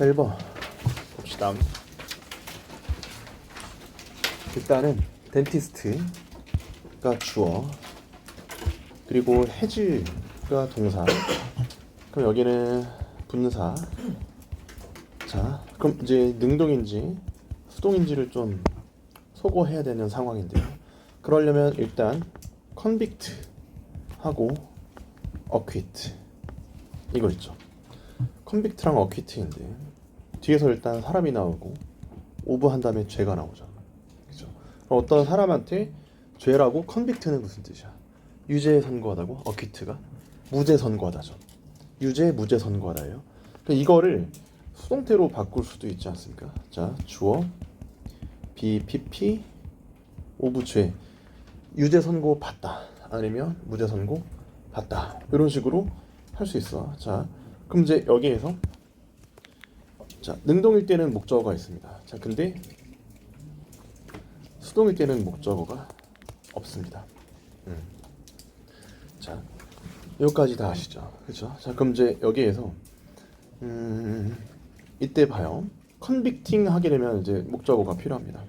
자, 1번 봅시다. 일단은 덴티스트가 주어, 그리고 해즈가 동사, 그럼 여기는 분사. 자, 그럼 이제 능동인지 수동인지를 좀 소거해야 되는 상황인데요. 그러려면 일단 컨빅트 하고 어퀴트 이거 있죠. 컨빅트랑 어퀴트인데 뒤에서 일단 사람이 나오고 오브 한 다음에 죄가 나오죠. 그죠? 그럼 어떤 사람한테 죄라고, 컨빅트는 무슨 뜻이야? 유죄 선고하다고, 어퀴트가 무죄 선고하다죠. 유죄, 무죄 선고하다예요. 그러니까 이거를 수동태로 바꿀 수도 있지 않습니까? 자, 주어 BPP 오브 죄, 유죄 선고 받다 아니면 무죄 선고 받다, 이런 식으로 할 수 있어. 자, 그럼 이제 여기에서 자, 능동일 때는 목적어가 있습니다. 자, 근데 수동일 때는 목적어가 없습니다. 자, 여기까지 다 아시죠? 그렇죠? 자, 그럼 이제 여기에서 이때 봐요. 컨빅팅 하게 되면 이제 목적어가 필요합니다.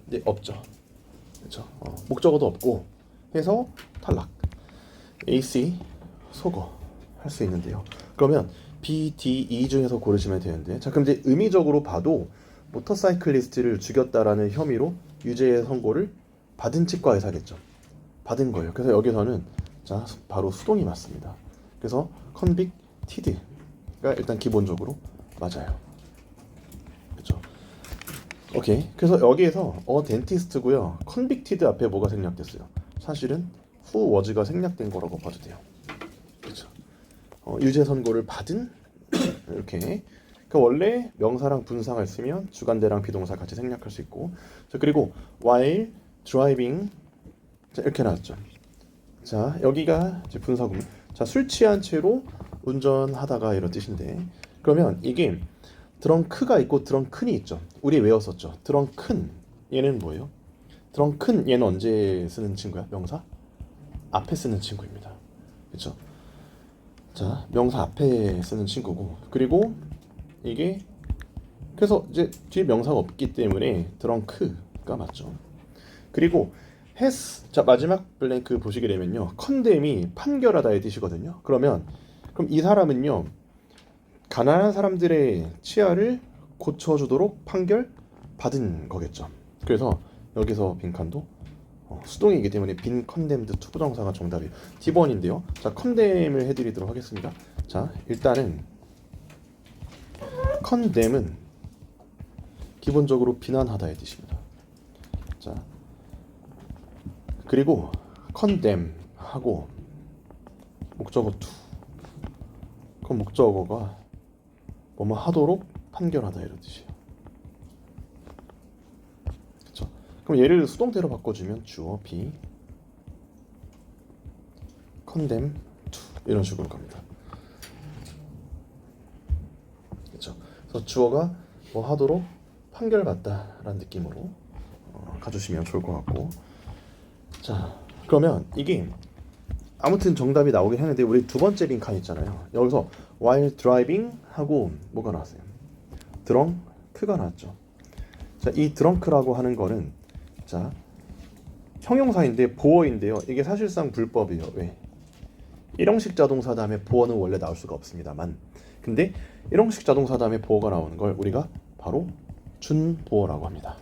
근데 없죠. 그렇죠? 목적어도 없고 해서 탈락. AC 소거 할 수 있는데요. 그러면 B, D, E 중에서 고르시면 되는데, 자, 그럼 이제 의미적으로 봐도 모터사이클리스트를 죽였다라는 혐의로 유죄 선고를 받은 치과 의사겠죠. 받은 거예요. 그래서 여기서는 자, 바로 수동이 맞습니다. 그래서 convicted가 일단 기본적으로 맞아요. 그렇죠? 오케이. 그래서 여기에서 dentist고요. convicted 앞에 뭐가 생략됐어요? 사실은 who was가 생략된 거라고 봐도 돼요. 그렇죠? 유죄 선고를 받은 이렇게. 그러니까 원래 명사랑 분사가 있으면 주관대랑 비동사 같이 생략할 수 있고, 자, 그리고 while driving, 자, 이렇게 나왔죠. 자, 여기가 이제 분사구문. 자, 술 취한 채로 운전하다가 이런 뜻인데, 그러면 이게 드렁크가 있고 드렁큰이 있죠. 우리 외웠었죠. 드렁큰, 얘는 뭐예요? 드렁큰, 얘는 언제 쓰는 친구야? 명사? 앞에 쓰는 친구입니다. 그렇죠? 자, 명사 앞에 쓰는 친구고, 그리고 이게 그래서 이제 뒤에 명사가 없기 때문에 드렁크가 맞죠. 그리고 has, 자, 마지막 블랭크 보시게 되면요, 컨뎀이 판결하다의 뜻이거든요. 그럼 이 사람은요, 가난한 사람들의 치아를 고쳐주도록 판결 받은 거겠죠. 그래서 여기서 빈칸도 수동이기 때문에 빈 컨뎀드 투부정사가 정답이에요. D번인데요. 자, 컨뎀을 해드리도록 하겠습니다. 자, 일단은 컨뎀은 기본적으로 비난하다의 뜻입니다. 자, 그리고 컨뎀하고 목적어 to, 그 목적어가 뭐뭐 하도록 판결하다 이런 뜻이에요. 그렇죠? 그럼 얘를 수동태로 바꿔주면 주어 be condemn to 이런 식으로 갑니다. 그렇죠? 그래서 주어가 뭐 하도록 판결받다라는 느낌으로 가주시면 좋을 것 같고, 자, 그러면 이게 아무튼 정답이 나오긴 했는데 우리 두 번째 빈칸 있잖아요. 여기서 while driving 하고 뭐가 나왔어요? 드렁크가 나왔죠. 자, 이 드렁크라고 하는 거는 자, 형용사인데 보어인데요. 이게 사실상 불법이에요. 왜? 일형식 자동사 다음에 보어는 원래 나올 수가 없습니다만, 근데 일형식 자동사 다음에 보어가 나오는 걸 우리가 바로 준보어라고 합니다.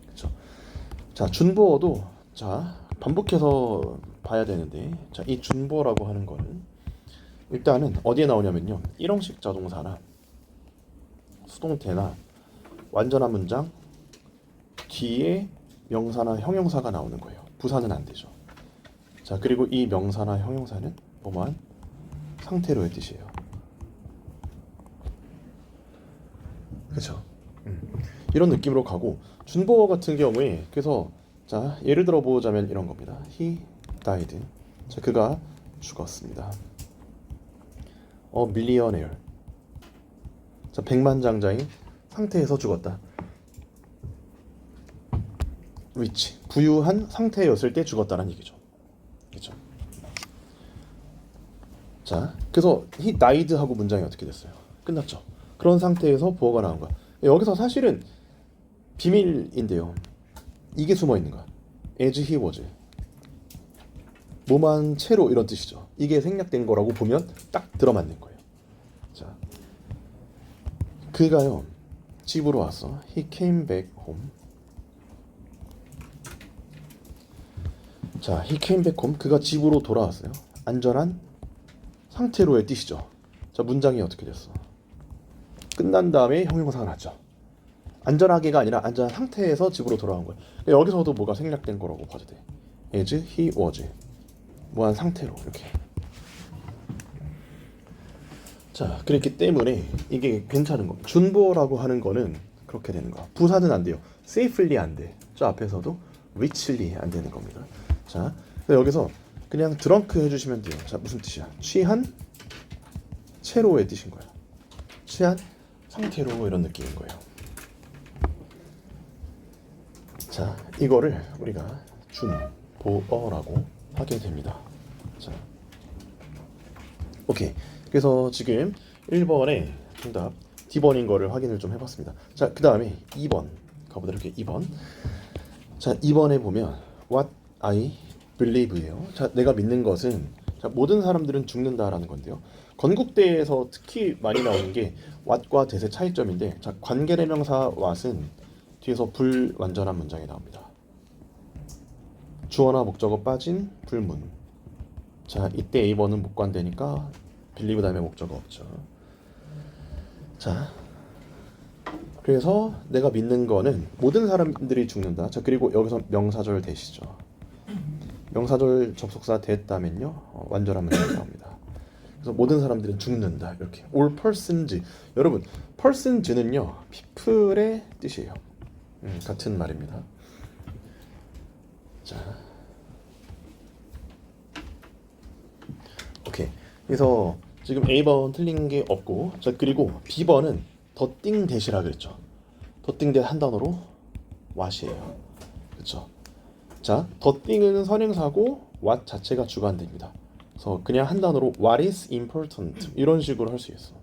그렇죠? 자, 준보어도 자, 반복해서 봐야 되는데, 자, 이 준보어라고 하는 거는 일단은 어디에 나오냐면요, 일형식 자동사나 수동태나 완전한 문장 뒤에 명사나 형용사가 나오는 거예요. 부사는 안 되죠. 자, 그리고 이 명사나 형용사는 뭐만 상태로의 뜻이에요. 그렇죠? 이런 느낌으로 가고, 준보어 같은 경우에 그래서 자, 예를 들어 보자면 이런 겁니다. He died. 자, 그가 죽었습니다. millionaire. 자, 백만장자인 상태에서 죽었다. which, 부유한 상태였을 때 죽었다는 얘기죠. 그렇죠? 자, 그래서 he died 하고 문장이 어떻게 됐어요? 끝났죠. 그런 상태에서 보어가 나온 거야. 여기서 사실은 비밀인데요. 이게 숨어 있는 거야. as he was. 뭐만 채로 이런 뜻이죠. 이게 생략된 거라고 보면 딱 들어맞는 거예요. 자, 그가요 집으로 왔어. He came back home. 자, he came back home. 그가 집으로 돌아왔어요. 안전한 상태로의 뜻이죠. 자, 문장이 어떻게 됐어? 끝난 다음에 형용사가 났죠. 안전하게가 아니라 안전한 상태에서 집으로 돌아온 거예요. 여기서도 뭐가 생략된 거라고 봐도 돼. as he was. 뭐한 상태로 이렇게. 자, 그렇기 때문에 이게 괜찮은 거. 준보라고 하는 거는 그렇게 되는 거야. 부사는 안 돼요. safely 안 돼. 저 앞에서도 richly 안 되는 겁니다. 자, 여기서 그냥 drunk 해주시면 돼요. 자, 무슨 뜻이야? 취한 채로의 뜻인 거야. 취한 상태로 이런 느낌인 거예요. 자, 이거를 우리가 준보어라고 하게 됩니다. 자, 오케이. 그래서 지금 1번의 정답 D번인 거를 확인을 좀 해봤습니다. 자, 그 다음에 2번 가보도록 할게요. 2번. 자, 2번에 보면 What I believe예요. 자, 내가 믿는 것은, 자, 모든 사람들은 죽는다라는 건데요. 건국대에서 특히 많이 나오는 게 what과 that의 차이점인데, 자, 관계대명사 what은 뒤에서 불완전한 문장이 나옵니다. 주어나 목적어 빠진 불문. 자, 이때 A번은 목관되니까 believe 다음에 목적어 없죠. 자, 그래서 내가 믿는 거는 모든 사람들이 죽는다. 자, 그리고 여기서 명사절 대시죠. 명사절 접속사 됐다면요, 완전한 문장이 나옵니다. 그래서 모든 사람들은 죽는다. 이렇게 all persons. 여러분, persons는요 people의 뜻이에요. 같은 말입니다. 자, 오케이. 그래서 지금 A번 틀린 게 없고, 자, 그리고 B번은 더띵 대시라 그랬죠. 더띵 대 한 단어로 what이에요. 그렇죠? 자, 더띵은 선행사고 what 자체가 주관됩니다. 그래서 그냥 한 단어로 what is important 이런 식으로 할 수 있어.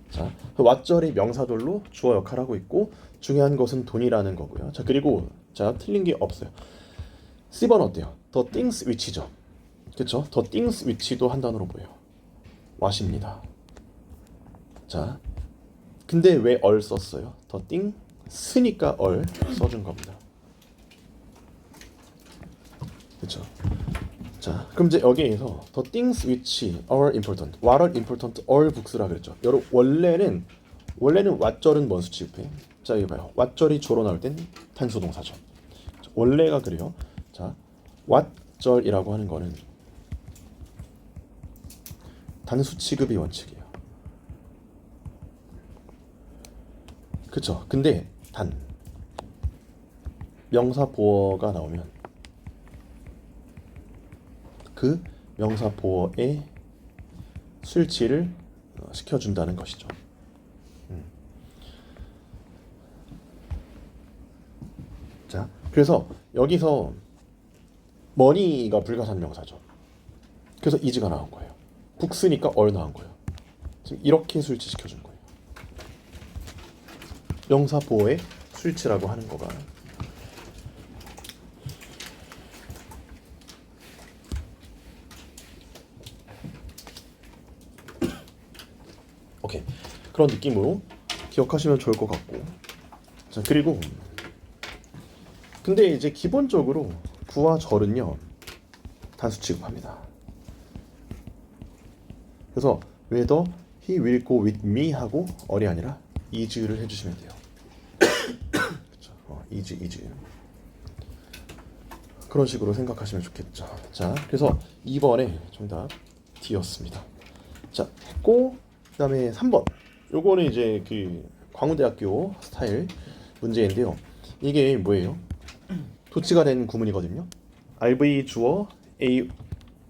자, what절이 명사절로 주어 역할을 하고 있고, 중요한 것은 돈이라는 거고요. 자, 그리고 자, 틀린 게 없어요. C번 어때요? The things which죠. 그렇죠? The things which도 한 단어로 뭐예요? what입니다. 자, 근데 왜 얼 썼어요? The things니까 얼 써준 겁니다. 그렇죠? 자, 그럼 이제 여기에서 the things which are important, what are important, are books라 그랬죠. 여러분, 원래는 what절은 뭔수 취급해? 자, 이거 봐요. what절이 주로 나올 땐 단수 동사죠. 원래가 그래요. 자, what절이라고 하는 거는 단수 취급이 원칙이에요. 그쵸? 근데 단 명사 보어가 나오면 그 명사 보어의 수일치를 시켜준다는 것이죠. 자, 그래서 여기서 money가 불가산 명사죠. 그래서 is가 나온 거예요. books니까 all 나온 거예요. 지금 이렇게 수일치 시켜준 거예요. 명사 보어의 수일치라고 하는 거가. 오케이. 그런 느낌으로 기억하시면 좋을 것 같고. 자, 그리고 근데 이제 기본적으로 구와 절은요 단수 취급합니다. 그래서 whether he will go with me 하고 or이 아니라 is를 해주시면 돼요. 그렇죠? is. 그런 식으로 생각하시면 좋겠죠. 자, 그래서 2번의 정답 D였습니다. 자, 했고, 그다음에 3번. 요거는 이제 그 광운대학교 스타일 문제인데요. 이게 뭐예요? 도치가 된 구문이거든요. RV 주어 A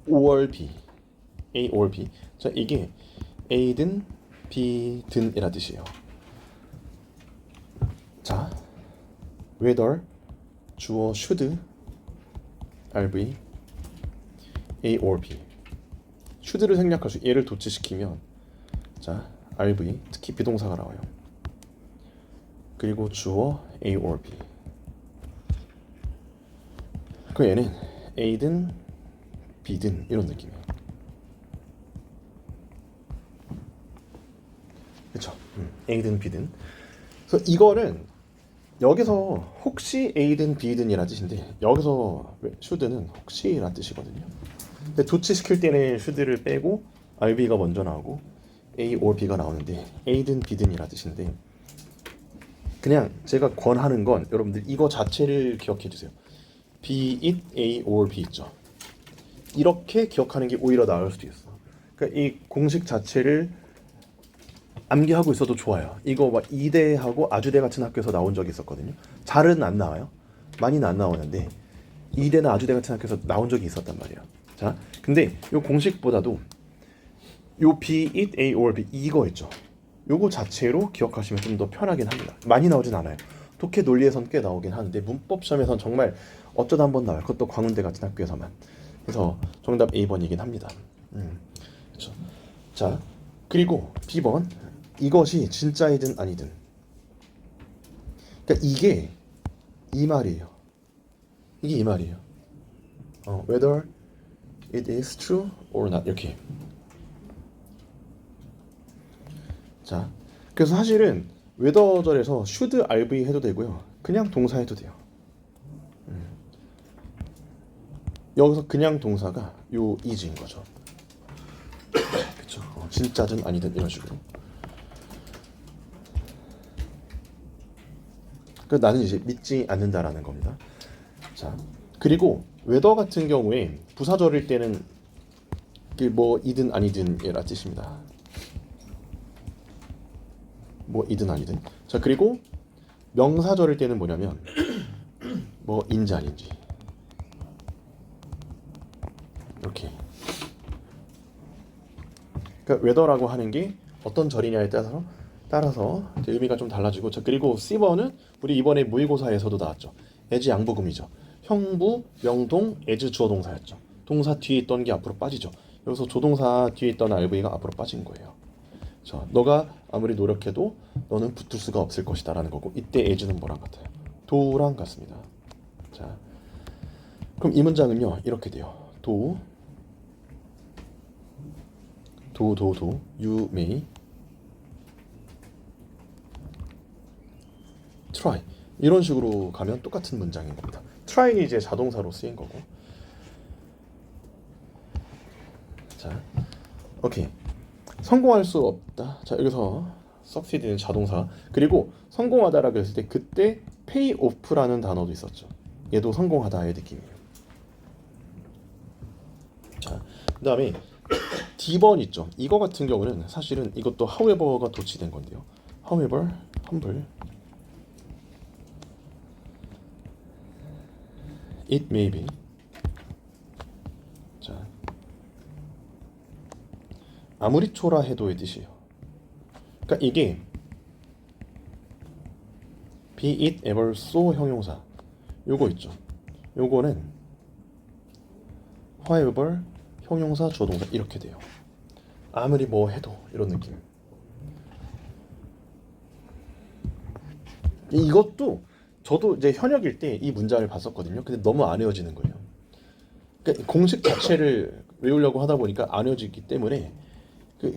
or B. A or B. 자, 이게 A든 B든 이라 뜻이에요. 자, whether 주어 should RV A or B. should를 생략할 수, 얘를 도치시키면 자, RV, 특히 비동사가 나와요. 그리고 주어 A or B. 그 얘는 A든 B든 이런 느낌이에요. 그렇죠? A든 B든. 그래서 이거는 여기서 혹시 A든 B든이라는 뜻인데 여기서 should는 혹시라는 뜻이거든요. 근데 조치시킬 때는 should를 빼고 RB가 먼저 나오고 A or B가 나오는데 A든 B든이라는 뜻인데 그냥 제가 권하는 건 여러분들 이거 자체를 기억해 주세요. Be it A or B 있죠. 이렇게 기억하는 게 오히려 나을 수도 있어. 그러니까 이 공식 자체를 암기하고 있어도 좋아요. 이거 막 이대하고 아주대 같은 학교에서 나온 적이 있었거든요. 잘은 안 나와요. 많이는 안 나오는데 이대나 아주대 같은 학교에서 나온 적이 있었단 말이에요. 자, 근데 이 공식보다도 요 be it A or B 이거 있죠. 요거 자체로 기억하시면 좀 더 편하긴 합니다. 많이 나오진 않아요. 독해 논리에선 꽤 나오긴 하는데 문법 시험에선 정말 어쩌다 한번 나와요. 그것도 광운대 같은 학교에서만. 그래서 정답 A번이긴 합니다. 그렇죠. 자, 그리고 B번 이것이 진짜이든 아니든. 그러니까 이게 이 말이에요. 이게 이 말이에요. Whether it is true or not 이렇게. 자, 그래서 사실은 웨더절에서 should RV 해도 되고요. 그냥 동사 해도 돼요. 여기서 그냥 동사가 요 is인 거죠. 그렇죠. 진짜든 아니든 이런 식으로. 그 나는 이제 믿지 않는다라는 겁니다. 자, 그리고 웨더 같은 경우에 부사절일 때는 뭐 이든 아니든이라 뜻입니다. 뭐 이든 아니든. 자, 그리고 명사절일 때는 뭐냐면 뭐 인지 아닌지 이렇게. 그러니까 웨더라고 하는 게 어떤 절이냐에 따라서 의미가 좀 달라지고. 자, 그리고 C번은 우리 이번에 모의고사에서도 나왔죠. as 양보금이죠. 형부, 명동, as 주어 동사였죠. 동사 뒤에 있던 게 앞으로 빠지죠. 여기서 조동사 뒤에 있던 RV가 앞으로 빠진 거예요. 자, 너가 아무리 노력해도 너는 붙을 수가 없을 것이다 라는 거고, 이때 as는 뭐랑 같아요? 도랑 같습니다. 자, 그럼 이 문장은요 이렇게 돼요. 도 you may try 이런 식으로 가면 똑같은 문장인 겁니다. try는 이제 자동사로 쓰인 거고. 자, 오케이. 성공할 수 없다. 자, 여기서 succeed는 자동사. 그리고 성공하다라고 했을 때 그때 pay off라는 단어도 있었죠. 얘도 성공하다의 느낌이에요. 자, 그다음에 D번 있죠. 이거 같은 경우는 사실은 이것도 however가 도치된 건데요. however, humble, it may be. 자, 아무리 초라해도의 뜻이에요. 그러니까 이게 be it ever so 형용사 요거 있죠. 요거는 however 형용사 주어동사 이렇게 돼요. 아무리 뭐 해도 이런 느낌. 이것도 저도 이제 현역일 때 이 문장을 봤었거든요. 근데 너무 안 외워지는 거예요. 그러니까 공식 자체를 외우려고 하다 보니까 안 외워지기 때문에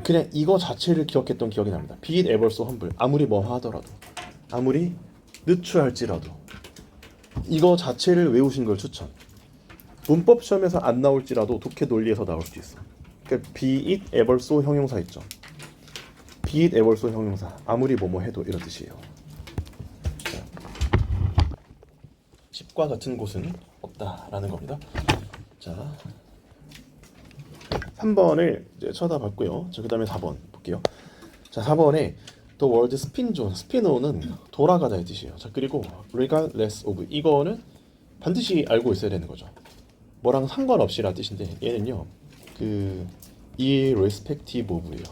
그냥 이거 자체를 기억했던 기억이 납니다. Be it ever so humble. 아무리 뭐 하더라도, 아무리 느추할지라도 이거 자체를 외우신 걸 추천. 문법 시험에서 안 나올지라도 독해 논리에서 나올 수도 있어. 그러니까 be it ever so 형용사 있죠. be it ever so 형용사. 아무리 뭐뭐 해도 이런 뜻이에요. 자, 10과 같은 곳은 없다라는 겁니다. 자, 3번을 이제 쳐다봤고요. 자, 그다음에 4번 볼게요. 자, 4번에 the word spin zone, spin어는 돌아가다의 뜻이에요. 자, 그리고 regardless of 이거는 반드시 알고 있어야 되는 거죠. 뭐랑 상관없이라는 뜻인데 얘는요 그 irrespective of예요.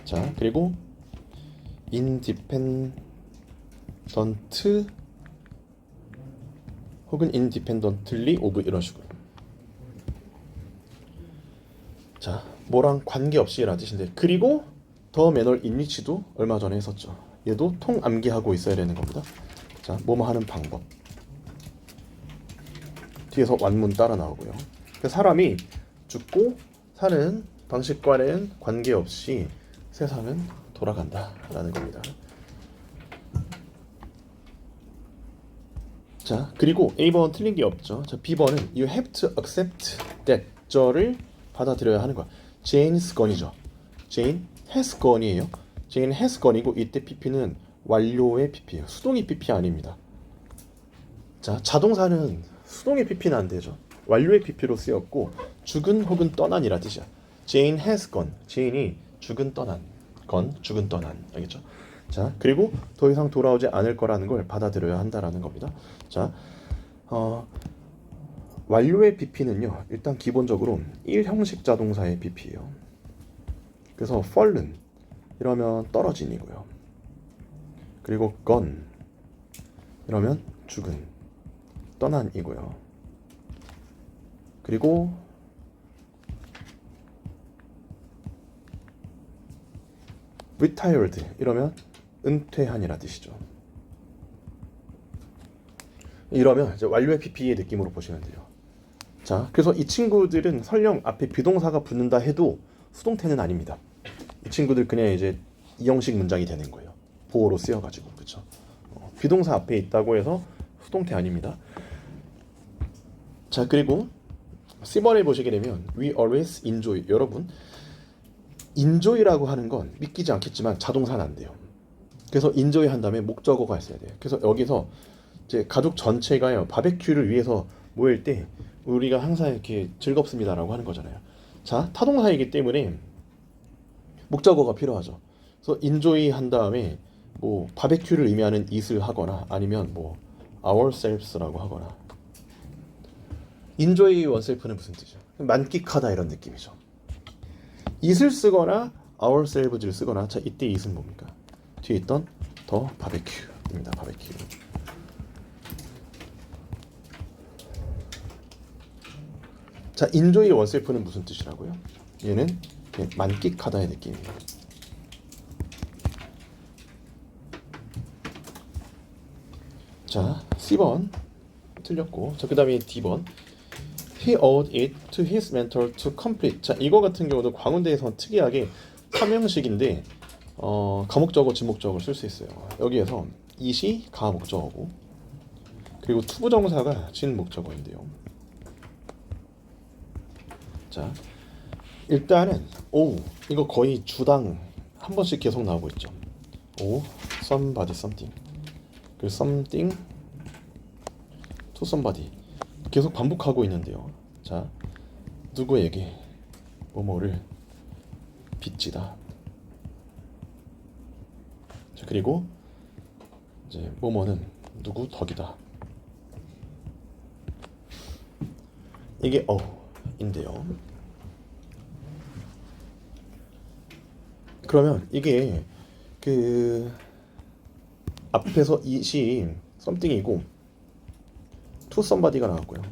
자, 그리고 independent 혹은 independently of 이런 식으로. 자, 뭐랑 관계없이라는 뜻인데, 그리고 더 매널 인위치도 얼마 전에 했었죠. 얘도 통암기하고 있어야 되는 겁니다. 자, 뭐뭐 하는 방법. 뒤에서 완문 따라 나오고요. 사람이 죽고 사는 방식과는 관계없이 세상은 돌아간다라는 겁니다. 자, 그리고 A번 틀린 게 없죠. 자, B번은 you have to accept that 저를 받아들여야 하는 거야. Jane's gone이죠. Jane has gone이에요. Jane has gone이고 이때 PP는 완료의 PP예요. 수동의 PP 아닙니다. 자, 자동사는 수동의 PP는 안 되죠. 완료의 PP로 쓰였고 죽은 혹은 떠난이라 뜻이야. Jane has gone. Jane이 죽은 떠난. gone 죽은 떠난. 알겠죠? 자, 그리고 더 이상 돌아오지 않을 거라는 걸 받아들여야 한다라는 겁니다. 자, 완료의 BP는요, 일단 기본적으로 1형식 자동사의 BP예요. 그래서 fallen 이러면 떨어진이고요. 그리고 gone 이러면 죽은, 떠난이고요. 그리고 retired 이러면 은퇴한이라 뜻이죠. 이러면 이제 완료의 PP의 느낌으로 보시면 돼요. 자, 그래서 이 친구들은 설령 앞에 비동사가 붙는다 해도 수동태는 아닙니다. 이 친구들 그냥 이제 이형식 문장이 되는 거예요. 보어로 쓰여가지고, 그렇죠? 비동사 앞에 있다고 해서 수동태 아닙니다. 자, 그리고 C번에 보시게 되면 we always enjoy. 여러분, enjoy라고 하는 건 믿기지 않겠지만 자동사는 안 돼요. 그래서 enjoy 한 다음에 목적어가 있어야 돼요. 그래서 여기서 이제 가족 전체가요 바베큐를 위해서 모일 때 우리가 항상 이렇게 즐겁습니다라고 하는 거잖아요. 자, 타동사이기 때문에 목적어가 필요하죠. 그래서 enjoy 한 다음에 뭐 바베큐를 의미하는 it을 하거나 아니면 뭐 ourselves라고 하거나. enjoy oneself는 무슨 뜻이죠? 만끽하다 이런 느낌이죠. it을 쓰거나 ourselves를 쓰거나. 자, 이때 it은 뭡니까? 뒤에 있던 더 바베큐입니다. 바베큐. 자, enjoy oneself는 무슨 뜻이라고요? 얘는 만끽하다의 느낌이에요. 자, C번 틀렸고, 자, 그 다음에 D번 He owed it to his mentor to complete. 자, 이거 같은 경우도 광운대에서는 특이하게 3형식인데 가목적어, 지목적어를 쓸 수 있어요. 여기에서 it이 가목적어고 그리고 투부정사가 진목적어인데요. 자, 일단은 이거 거의 주당 한 번씩 계속 나오고 있죠. somebody something, 그리고 something to somebody 계속 반복하고 있는데요. 자, 누구에게 뭐뭐를 빚지다. 자, 그리고 이제 뭐뭐는 누구 덕이다. 이게 인데요. 그러면 이게 그 앞에서 it이 something이고 to somebody가 나왔고요.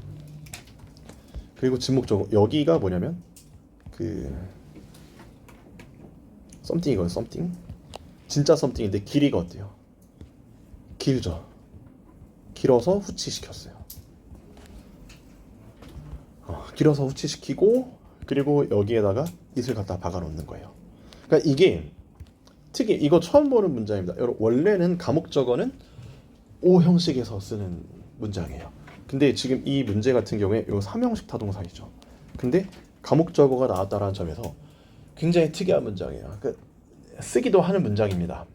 그리고 지목적으로 여기가 뭐냐면 그 something이거든요. something 진짜 something인데 길이가 어때요? 길죠. 길어서 후치시켰어요. 길어서 후치시키고 그리고 여기에다가 it을 갖다 박아놓는 거예요. 그러니까 이게 특히 이거 처음 보는 문장입니다. 여러분, 원래는 가목적어는 O 형식에서 쓰는 문장이에요. 근데 지금 이 문제 같은 경우에 요 3형식 타동사이죠. 근데 가목적어가 나왔다라는 점에서 굉장히 특이한 문장이에요. 그러니까 쓰기도 하는 문장입니다.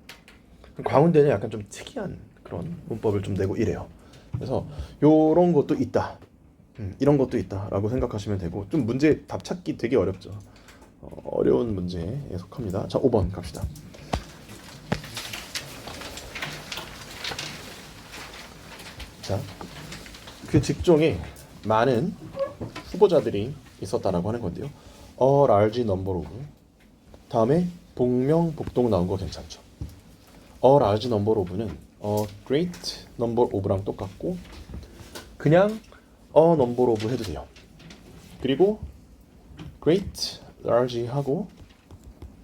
광운대는 약간 좀 특이한 그런 문법을 좀 내고 이래요. 그래서 요런 것도 있다. 이런 것도 있다라고 생각하시면 되고, 좀 문제 답 찾기 되게 어렵죠. 어려운 문제에 속합니다. 자, 5번 갑시다. 자, 그 직종에 많은 후보자들이 있었다라고 하는 건데요. A large number of 다음에 복명 복동 나온 거 괜찮죠? A large number of는 a great number of랑 똑같고 그냥 a number of 해도 돼요. 그리고 great large 하고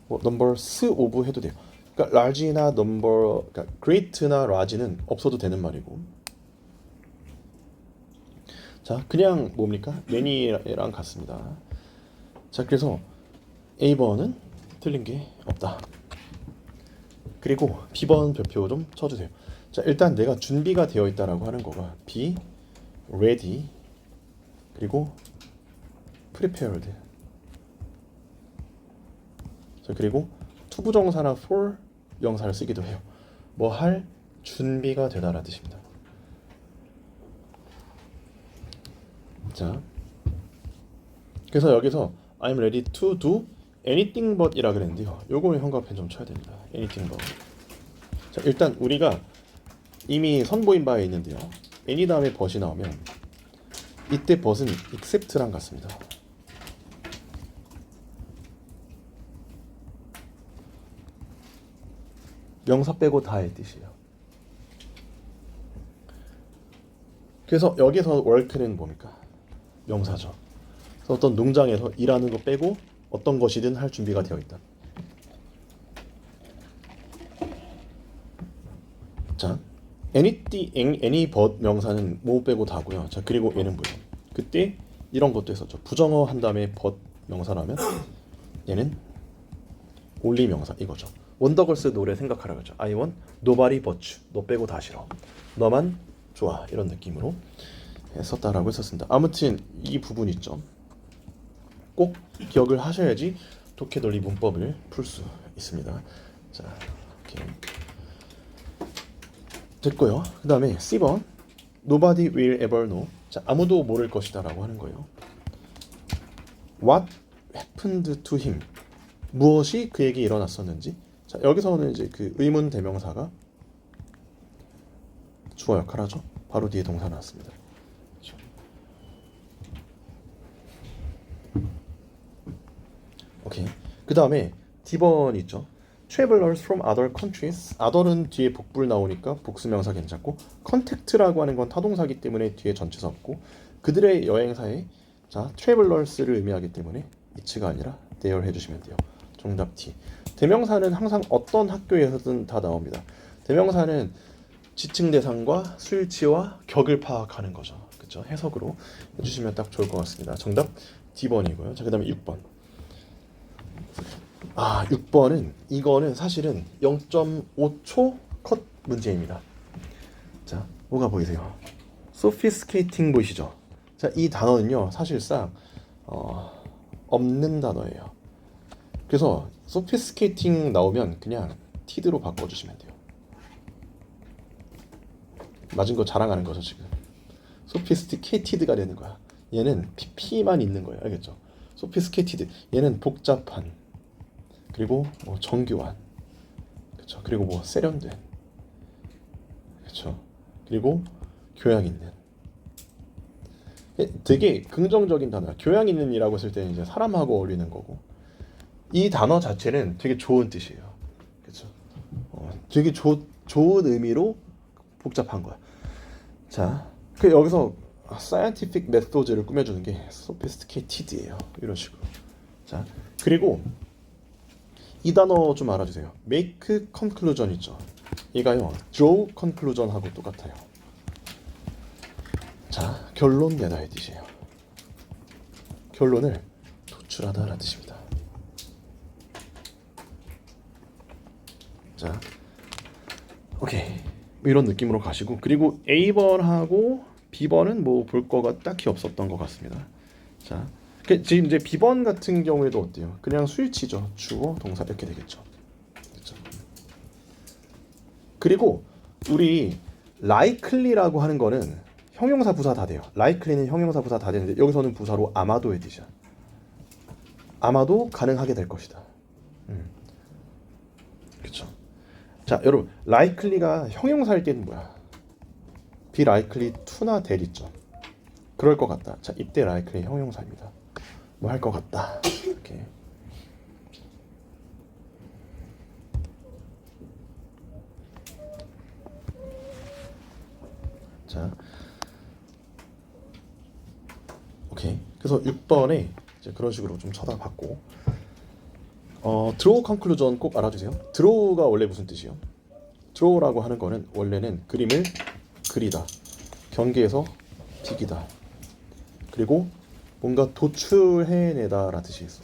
뭐 numbers of 해도 돼요. 그러니까 large나 number, 그러니까 great나 large는 없어도 되는 말이고. 자, 그냥 뭡니까? many랑 같습니다. 자, 그래서 A번은 틀린 게 없다. 그리고 B번 별표 좀 쳐주세요. 자, 일단 내가 준비가 되어 있다라고 하는 거가 be ready 그리고 prepared. 자, 그리고 투부정사나 for 명사를 쓰기도 해요. 뭐 할 준비가 되다라는 뜻입니다. 자, 그래서 여기서 I'm ready to do anything but 이라 그랬는데요. 요거 현관펜 좀 쳐야 됩니다. anything but. 자, 일단 우리가 이미 선보인 바에 있는데요. any 다음에 but이 나오면 이때 but은 except랑 같습니다. 명사 빼고 다의 뜻이에요. 그래서 여기서 work는 뭡니까? 명사죠. 그래서 어떤 농장에서 일하는 거 빼고 어떤 것이든 할 준비가 되어 있다. 자, any but 명사는 뭐 빼고 다고요. 자, 그리고 얘는 뭐예요? 그때 이런 것도 했었죠. 부정어 한 다음에 but 명사라면 얘는 only 명사 이거죠. 원더걸스 노래 생각하라 그러죠. I want nobody but you. 너 빼고 다 싫어. 너만 좋아. 이런 느낌으로 했었다라고 했었습니다. 아무튼 이 부분 있죠. 꼭 기억을 하셔야지 독해 논리 문법을 풀 수 있습니다. 자, 이렇게 됐고요. 그 다음에 C번 Nobody will ever know. 자, 아무도 모를 것이다라고 하는 거예요. What happened to him? 무엇이 그에게 일어났었는지. 자, 여기서는 이제 그 의문 대명사가 주어 역할을 하죠. 바로 뒤에 동사 나왔습니다. 오케이. 그 다음에 D번 있죠. Travelers from other countries. other은 뒤에 복불 나오니까 복수명사 괜찮고, contact라고 하는 건 타동사기 때문에 뒤에 전치사 없고, 그들의 여행사에 자 travelers를 의미하기 때문에 it가 아니라 their 해주시면 돼요. 정답 T. 대명사는 항상 어떤 학교에서든 다 나옵니다. 대명사는 지칭 대상과 수일치와 격을 파악하는 거죠. 그렇죠? 해석으로 해주시면 딱 좋을 것 같습니다. 정답 D번이고요. 자, 그 다음에 6번. 6번은 이거는 사실은 0.5초 컷 문제입니다. 자, 뭐가 보이세요? sophisticating 보이시죠? 자, 이 단어는요 사실상 없는 단어예요. 그래서 sophisticating 나오면 그냥 tid로 바꿔주시면 돼요. 맞은 거 자랑하는 거죠 지금. sophisticated가 되는 거야. 얘는 pp만 있는 거예요. 알겠죠? sophisticated 얘는 복잡한, 그리고 뭐 정교한, 그렇죠? 그리고 뭐 세련된, 그렇죠? 그리고 교양 있는. 되게 긍정적인 단어야. 교양 있는이라고 했을 때는 이제 사람하고 어울리는 거고, 이 단어 자체는 되게 좋은 뜻이에요. 그렇죠? 되게 좋은 의미로 복잡한 거야. 자, 그 여기서 scientific methods를 꾸며주는 게 sophisticated예요. 이런 식으로. 자, 그리고 이 단어 좀 알아주세요. make conclusion 있죠. 얘가요 draw conclusion하고 똑같아요. 자, 결론 내다의 뜻이에요. 결론을 도출하다라는 뜻입니다. 자, 오케이. 이런 느낌으로 가시고, 그리고 A번하고 B번은 뭐 볼 거가 딱히 없었던 것 같습니다. 자, 지금 이제 B번 같은 경우에도 어때요? 그냥 수일치죠. 주어, 동사 이렇게 되겠죠. 그렇죠? 그리고 우리 likely라고 하는 거는 형용사 부사 다 돼요. likely는 형용사 부사 다 되는데 여기서는 부사로 아마도의 뜻이야. 아마도 가능하게 될 것이다. 그렇죠? 자, 여러분 likely가 형용사일 때는 뭐야? be likely to나 that 있죠. 그럴 것 같다. 자, 이때 likely 형용사입니다. 뭐 할 것 같다. 이렇게. 자, 오케이. 그래서 6번에 이제 그런 식으로 좀 쳐다봤고, 드로우 컨클루전 꼭 알아두세요. 드로우가 원래 무슨 뜻이에요? 드로우라고 하는 거는 원래는 그림을 그리다, 경계에서 비기다, 그리고 뭔가 도출해내다라는 뜻이 있어.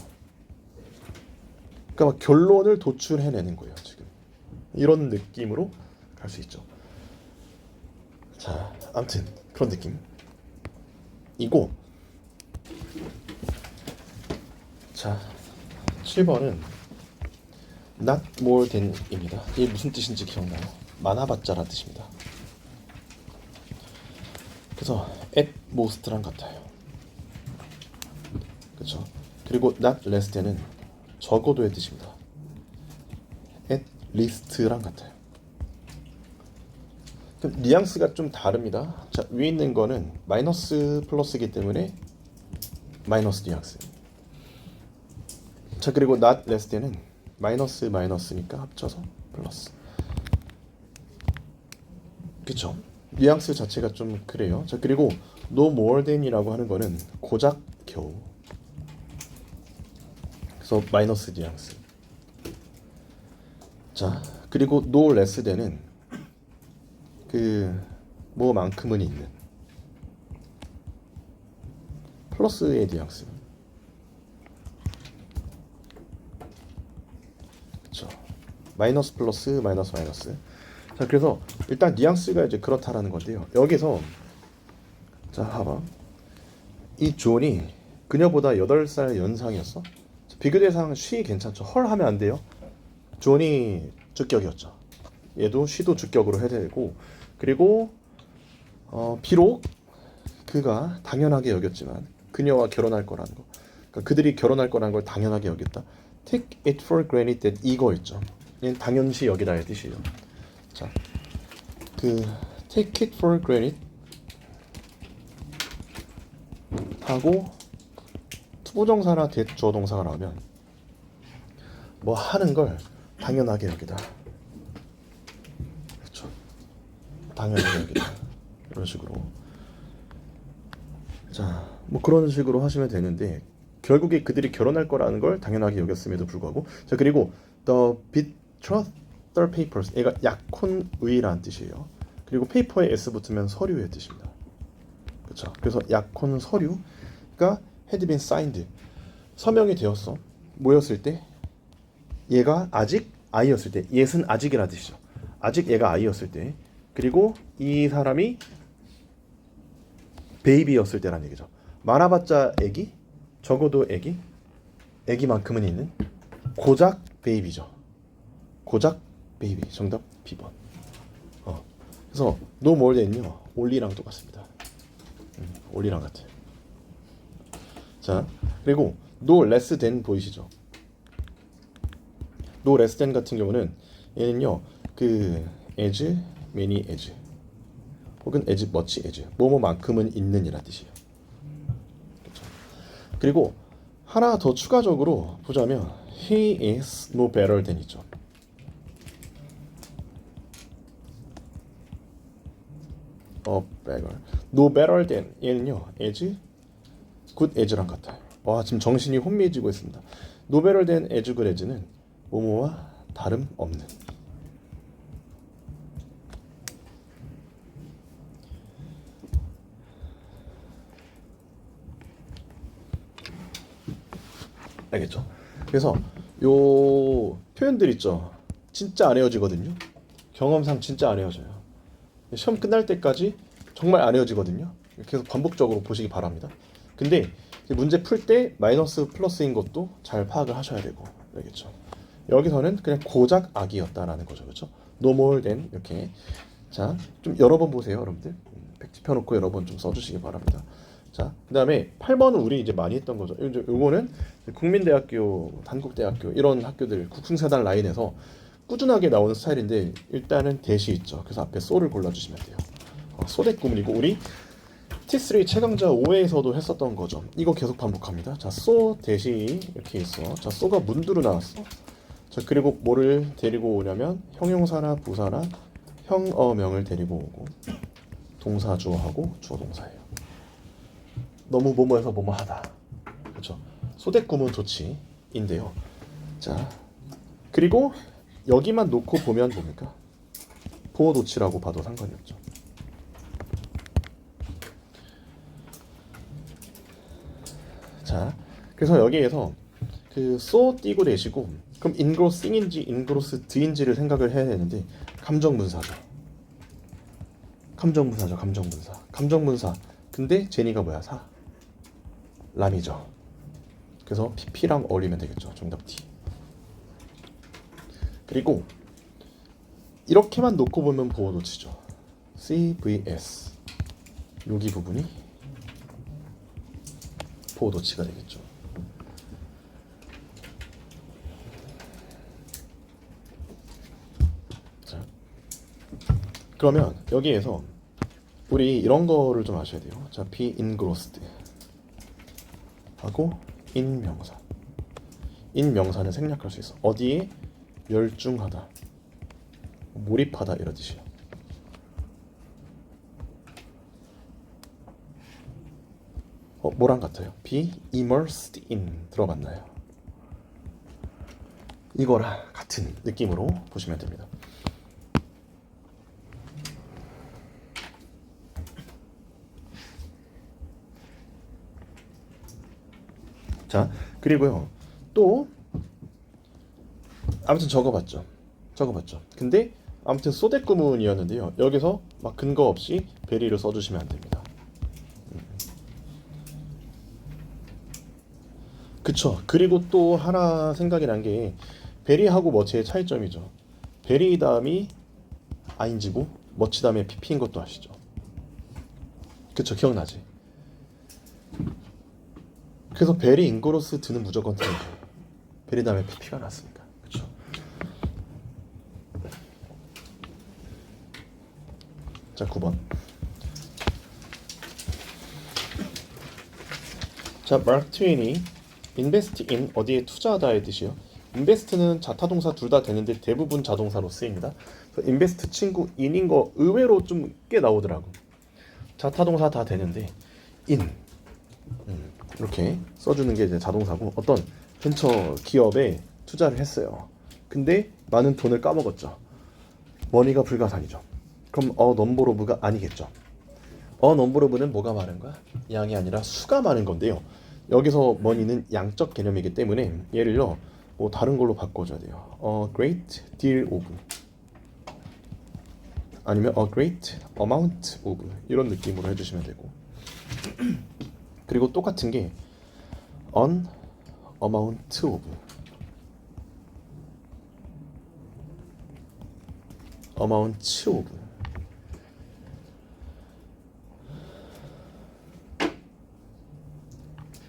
그러니까 막 결론을 도출해내는 거예요. 지금 이런 느낌으로 갈 수 있죠. 자, 아무튼 그런 느낌이고, 자, 7번은 not more than입니다. 이게 무슨 뜻인지 기억나요? 많아봤자란 뜻입니다. 그래서 at most랑 같아요. 그렇죠? 그리고 not less than은 적어도의 뜻입니다. at least랑 같아요. 그럼 뉘앙스가 좀 다릅니다. 자, 위에 있는 거는 마이너스 플러스이기 때문에 마이너스 뉘앙스. 자, 그리고 not less than은 마이너스 마이너스니까 합쳐서 플러스. 그쵸? 뉘앙스 자체가 좀 그래요. 자, 그리고 no more than이라고 하는 거는 고작 겨우. 그래서 마이너스 뉘앙스. 자, 그리고 no less than은 그 뭐만큼은 있는 플러스의 뉘앙스. 그렇죠. 마이너스 플러스 마이너스 마이너스. 자, 그래서 일단 뉘앙스가 이제 그렇다라는 건데요. 여기서 자, 봐봐. 이 존이 그녀보다 8살 연상이었어. 비교 대상 쉬 괜찮죠. 헐 하면 안 돼요. 존이 주격이었죠. 얘도 쉬도 주격으로 해야 되고, 그리고 비록 그가 당연하게 여겼지만 그녀와 결혼할 거라는 거, 그러니까 그들이 결혼할 거라는 걸 당연하게 여겼다. Take it for granted that 이거 있죠. 얘는 당연시 여기다의 뜻이에요. 자, 그 take it for granted 하고 투부정사나 대주어 동사가 나오면 뭐 하는 걸 당연하게 여기다. 그렇죠. 당연하게 여기다. 이런 식으로. 자, 뭐 그런 식으로 하시면 되는데, 결국에 그들이 결혼할 거라는 걸 당연하게 여겼음에도 불구하고. 자, 그리고 the betrothal papers, 얘가 약혼의라는 뜻이에요. 그리고 페이퍼에 s 붙으면 서류의 뜻입니다. 그렇죠. 그래서 약혼 서류가 had been signed, 서명이 되었어. 뭐였을 때? 얘가 아직 아이였을 때. 옛은 아직이라는 뜻이죠. 아직 얘가 아이였을 때. 그리고 이 사람이 베이비였을 때라는 얘기죠. 많아봤자 애기, 적어도 애기, 애기만큼은 있는 고작 베이비죠. 고작 베이비. 정답 B번. 그래서 no more than요, only랑 똑같습니다. only랑 같아요. 자, 그리고 no less than 보이시죠? no less than 같은 경우는 얘는요, 그 as, many as, 혹은 as much as, 뭐뭐만큼은 있는이라는 뜻이에요. 그렇죠? 그리고 하나 더 추가적으로 보자면 he is no better than 있죠. better. no better than 얘는요, as good as랑 같아요. 와, 지금 정신이 혼미해지고 있습니다. no better than as good as는 뭐뭐와 다름없는. 알겠죠? 그래서 요 표현들 있죠. 진짜 안 헤어지거든요. 경험상 진짜 안 헤어져요. 시험 끝날 때까지 정말 안 헤어지거든요. 계속 반복적으로 보시기 바랍니다. 근데 문제 풀 때 마이너스 플러스인 것도 잘 파악을 하셔야 되고, 알겠죠? 여기서는 그냥 고작 악이었다라는 거죠. 그렇죠? no more than 이렇게. 자, 좀 여러 번 보세요, 여러분들. 백지 펴놓고 여러 번 좀 써주시기 바랍니다. 자, 그 다음에 8번은 우리 이제 많이 했던 거죠. 요거는 국민대학교, 단국대학교 이런 학교들 국승사단 라인에서 꾸준하게 나오는 스타일인데, 일단은 대시 있죠. 그래서 앞에 소를 골라주시면 돼요. 소댓 구문이고, 우리 T3 최강자 5회에서도 했었던 거죠. 이거 계속 반복합니다. 자, 소 대시 이렇게 있어. 자, 소가 문두로 나왔어. 자, 그리고 뭐를 데리고 오냐면 형용사나 부사나 형어명을 데리고 오고, 동사 주어하고 주어 동사예요. 너무 뭐뭐해서 뭐뭐하다. 그렇죠? 소댓 구문 조치인데요. 자, 그리고 여기만 놓고 보면 뭡니까? 보어도치라고 봐도 상관이 없죠. 자, 그래서 여기에서 그 so 띄고 내시고 그럼 인그로싱인지 인그로스드인지를 생각을 해야 되는데 감정분사죠. 감정분사. 근데 제니가 뭐야? 람이죠. 그래서 pp랑 어울리면 되겠죠. 정답 T. 그리고 이렇게만 놓고 보면 보어도치죠. CVS 여기 부분이 보어도치가 되겠죠. 자, 그러면 여기에서 우리 이런 거를 좀 아셔야 돼요. 자, be engrossed 하고 인명사는 생략할 수 있어. 어디에 열중하다, 몰입하다 이런 뜻이에요. 뭐랑 같아요? be immersed in 들어봤나요? 이거랑 같은 느낌으로 보시면 됩니다. 자, 그리고요 또 아무튼 적어봤죠. 근데 아무튼 소댓 구문이었는데요. 여기서 막 근거 없이 베리를 써주시면 안 됩니다. 그쵸. 그리고 또 하나 생각이 난 게 베리하고 머치의 차이점이죠. 베리 다음이 ing고 머치 다음에 pp인 것도 아시죠? 그쵸. 기억나지? 그래서 베리 인그로스 드는 무조건 트렌드. 베리 다음에 pp가 났으니까. 그쵸. 자, 9번. 자, 마크 트웨인이 invest in 어디에 투자하다의 뜻이요. invest는 자타동사 둘 다 되는데 대부분 자동사로 쓰입니다. 그래서 invest 친구 in인 거 의외로 좀 꽤 나오더라고. 자타동사 다 되는데 in 이렇게 써주는 게 이제 자동사고 어떤 벤처 기업에 투자를 했어요. 근데 많은 돈을 까먹었죠. 머니가 불가산이죠. 그럼 넘버 오브가 아니겠죠. 넘버 오브는 뭐가 많은 거야? 양이 아니라 수가 많은 건데요. 여기서 머니는 양적 개념이기 때문에 예를요 뭐 다른 걸로 바꿔줘야 돼요. A great deal of 아니면 a great amount of 이런 느낌으로 해주시면 되고 그리고 똑같은 게 an amount of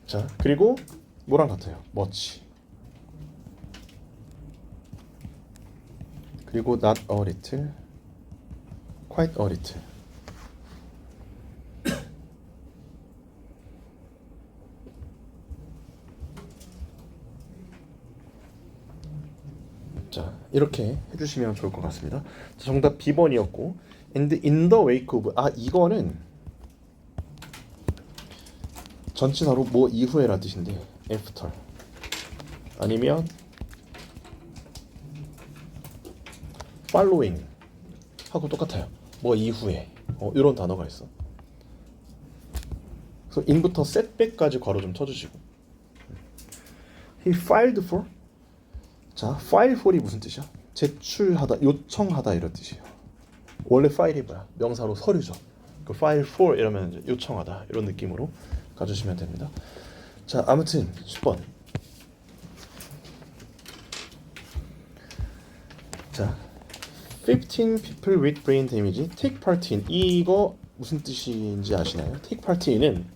자, 그리고 뭐랑 같아요? much. 그리고 not a little, quite a little. 자, 이렇게 해주시면 좋을 것 같습니다. 자, 정답 B번이었고 and in the wake of 이거는 전치사로 뭐 이후에란 뜻인데 after 아니면 following 하고 똑같아요. 뭐 이후에 이런 단어가 있어. 그래서 in부터 setback까지 괄호 좀 쳐주시고 he filed for 자, file for이 무슨 뜻이야? 제출하다, 요청하다 이런 뜻이에요. 원래 파일이 뭐야? 명사로 서류죠. 그 file for 이러면 이제 요청하다 이런 느낌으로 가주시면 됩니다. 자, 아무튼 10번. 자, 15 people with brain damage take part in 이거 무슨 뜻인지 아시나요? take part in은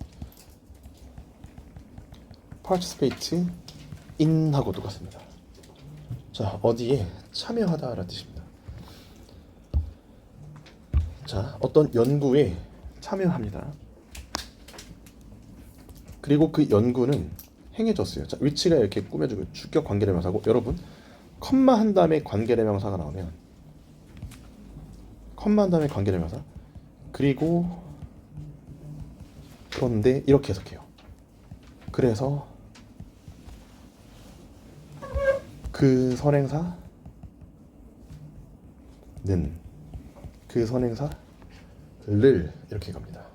participate in 하고 똑같습니다. 자, 어디에 참여하다 라는 뜻입니다. 자, 어떤 연구에 참여합니다. 그리고 그 연구는 행해졌어요. 자, 위치가 이렇게 꾸며주고 주격 관계대명사고 여러분 컴마 한 다음에 관계대명사가 나오면 컴마 한 다음에 관계대명사 그리고 그런데 이렇게 해석해요. 그래서 그 선행사는 그 선행사를 이렇게 갑니다.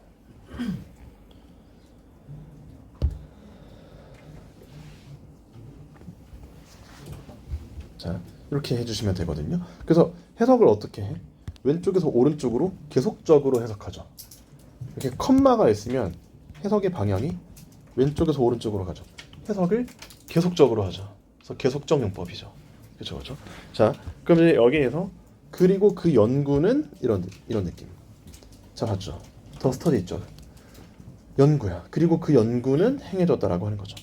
자, 이렇게 해주시면 되거든요. 그래서 해석을 어떻게 해? 왼쪽에서 오른쪽으로 계속적으로 해석하죠. 이렇게 컴마가 있으면 해석의 방향이 왼쪽에서 오른쪽으로 가죠. 해석을 계속적으로 하죠. 그래서 계속적 용법이죠. 그렇죠, 그렇죠. 자, 그럼 이제 여기에서 그리고 그 연구는 이런 느낌. 자, 봤죠? 더 스터디 있죠. 연구야. 그리고 그 연구는 행해졌다라고 하는 거죠.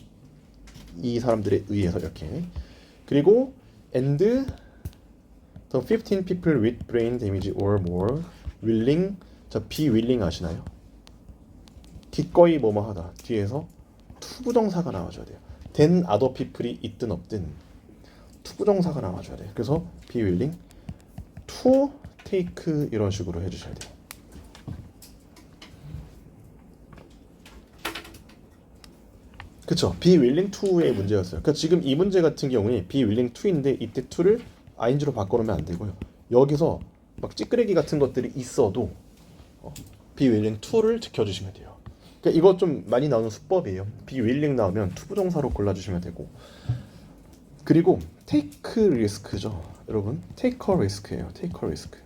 이 사람들에 의해서 이렇게. 그리고 and the 15 people with brain damage or more willing. 자, be willing 아시나요? 기꺼이 뭐뭐 하다. 뒤에서 투부정사가 나와줘야 돼요. then other people이 있든 없든 투부정사가 나와줘야 돼요. 그래서 be willing to take 이런 식으로 해주셔야 돼요. 그쵸? be willing to의 문제였어요. 그러니까 지금 이 문제 같은 경우에 be willing to인데 이때 to를 ing로 바꿔놓으면 안 되고요. 여기서 막 찌끄레기 같은 것들이 있어도 be willing to를 지켜주시면 돼요. 그러니까 이거 좀 많이 나오는 수법이에요. be willing 나오면 투부정사로 골라주시면 되고, 그리고 take risk죠. 여러분 take a risk예요. take a risk.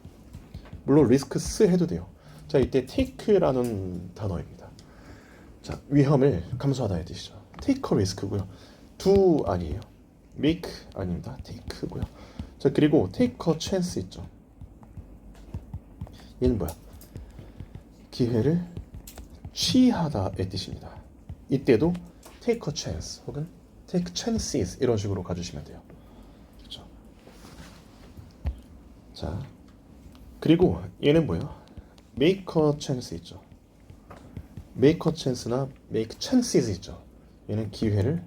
물론 risks 해도 돼요. 자, 이때 take라는 단어입니다. 자, 위험을 감수하다의 뜻이죠. take a risk고요. do 아니에요. make 아닙니다. take고요. 자, 그리고 take a chance 있죠. 얘는 뭐야? 기회를 취하다의 뜻입니다. 이때도 take a chance 혹은 take chances 이런 식으로 가주시면 돼요. 그렇죠? 자, 그리고 얘는 뭐예요? make a chance 있죠. make a chance나 make chances 있죠. 얘는 기회를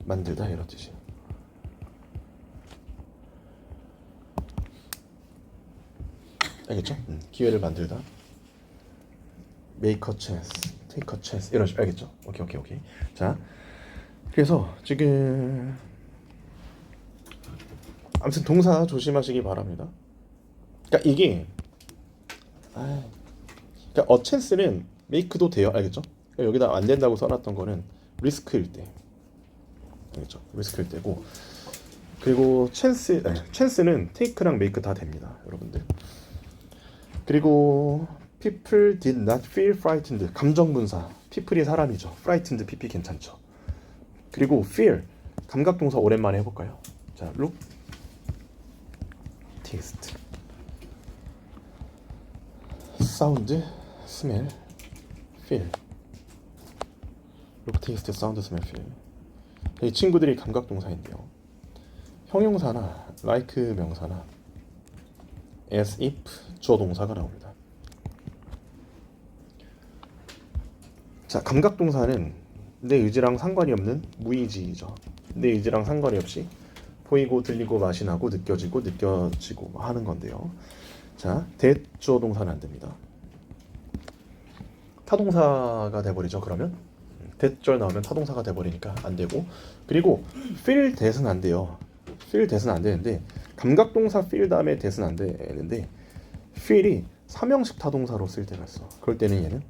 만들다 이런 뜻이에요. 알겠죠? 기회를 만들다. make a chance, take a chance 이런 식으로. 알겠죠? 오케이. 자, 그래서 지금 아무튼 동사 조심하시기 바랍니다. 그러니까 이게 그러니까 a chance는 make도 돼요. 알겠죠? 그러니까 여기다 안 된다고 써놨던 거는 risk일 때. 알겠죠? risk일 때고, 그리고 chance는 take랑 make 다 됩니다, 여러분들. 그리고 people did not feel frightened. 감정 분사. people이 사람이죠. frightened PP 괜찮죠. 그리고 feel 감각 동사 오랜만에 해볼까요? 자, look, taste, sound, smell, feel. look, taste, sound, smell, feel. 이 친구들이 감각 동사인데요. 형용사나 like 명사나 as if 주어 동사가 나옵니다. 자, 감각 동사는 내 의지랑 상관이 없는 무의지죠. 내 의지랑 상관이 없이 보이고 들리고 맛이 나고 느껴지고 하는 건데요. 자, that 주어 동사는 안 됩니다. 타동사가 돼버리죠. 그러면 that 절 나오면 타동사가 돼버리니까 안 되고, 그리고 feel that은 안 돼요. feel that은 안 되는데, 감각 동사 feel 다음에 that은 안 되는데 feel이 삼형식 타동사로 쓸 때가 있어. 그럴 때는 얘는